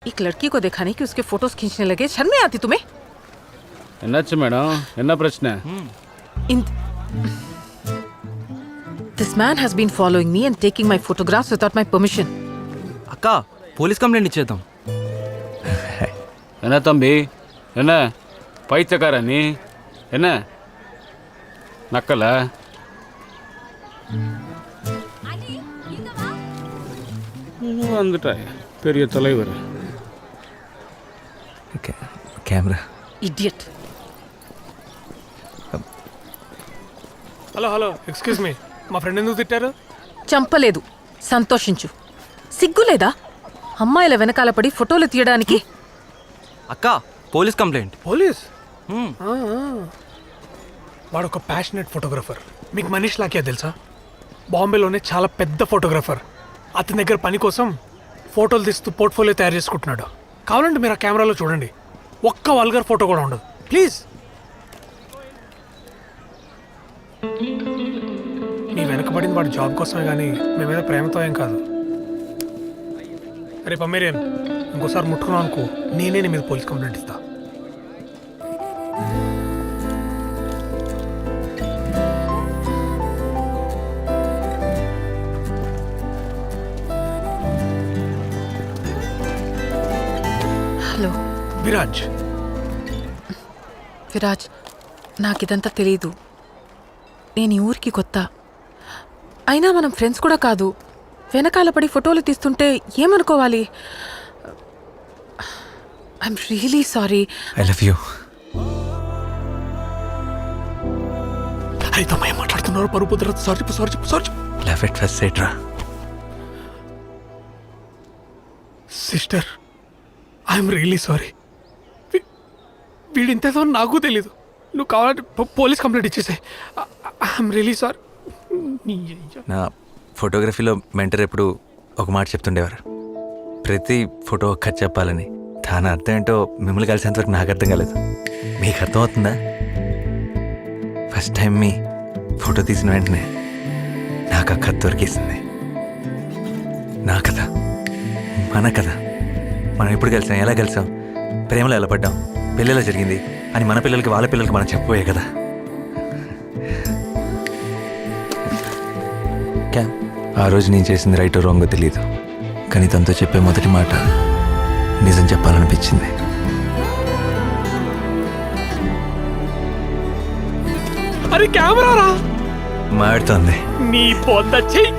एक लड़की को देखा नहीं कि उसके फोटोज खींचने लगे, शर्म नहीं आती तुम्हें? ఎన్నచ్చు మేడం ఎన్న ప్రశ్న This man has been following me and taking my photographs without my permission. అక్క పోలీస్ కంప్లైంట్ ఇచ్చేద్దాం. என்ன தம்பி என்ன பைத்தியக்கார நீ என்ன நக்கல வந்துட்டாய் பெரிய தலைவர் camera. Idiot. Hello hello excuse me, మా ఫ్రెండ్ ఎందుకు తిట్టారు? చంపలేదు, సంతోషించు. సిగ్గులేదా అమ్మాయిల వెనకాల పడి ఫోటోలు తీయడానికి? అక్క పోలీస్ కంప్లైంట్. పోలీస్? వాడు ఒక ప్యాషనెట్ ఫోటోగ్రఫర్. మీకు మనీష్ లాకియా తెలుసా? బాంబేలోనే చాలా పెద్ద ఫోటోగ్రఫర్. అతని దగ్గర పని కోసం ఫోటోలు తీస్తూ పోర్ట్ఫోలియో తయారు చేసుకుంటున్నాడు. కావాలంటే మీరు ఆ కెమెరాలో చూడండి, ఒక్క వల్గర్ ఫోటో కూడా ఉండదు. ప్లీజ్. నీ వెనకబడింది వాడి జాబ్ కోసమే కానీ మీ మీద ప్రేమతో ఏం కాదు. రేపు అమ్మేరియన్ ఇంకోసారి ముట్టుకున్నావు అనుకో, నేనే నీ మీద పోలీస్ కంప్లైంట్ ఇస్తా. హలో విరాజ్. విరాజ్, నాకిదంతా తెలీదు. నేను ఈ ఊరికి కొత్త. అయినా మనం ఫ్రెండ్స్ కూడా కాదు. వెనకాల పడి ఫోటోలు తీస్తుంటే ఏమనుకోవాలి? I'm really sorry. I love you. అయితే ఏం మాట్లాడుతున్నారు? పరుపు కుదరదు. సారీ చెప్పు, సారీ చెప్పు, సారీ చెప్పు. లవ్ ఎట్ ఫస్ట్ సైట్ రా. Sister, I'm really sorry. వీడు ఇంతేదో నాకు తెలీదు. నువ్వు కావాలంటే పోలీస్ కంప్లైంట్ ఇచ్చేసాయి. I'm really sorry. నా ఫోటోగ్రఫీలో మెంటర్ ఎప్పుడు ఒక మాట చెప్తుండేవారు, ప్రతి ఫోటో ఒక్క చెప్పాలని. దాని అర్థం ఏంటో మిమ్మల్ని కలిసేంతవరకు నాకు అర్థం కాలేదు. మీకు అర్థమవుతుందా? ఫస్ట్ టైం మీ ఫోటో తీసిన వెంటనే నాకు ఆ కథ దొరికేసింది. నా కథ, మన కథ. మనం ఎప్పుడు కలిసాం, ఎలా కలిసాం, ప్రేమలో ఎలా పడ్డాం, పెళ్ళిలా జరిగింది అని మన పిల్లలకి వాళ్ళ పిల్లలకి మనం చెప్పబోయే కదా. ఆ రోజు నేను చేసింది రైటో రాంగో తెలియదు, కానీ తనతో చెప్పే మొదటి మాట నిజం చెప్పాలనిపించింది. అరే కెమెరా రా. మాడుతోంది. నీ పొద్ద చెయ్యి.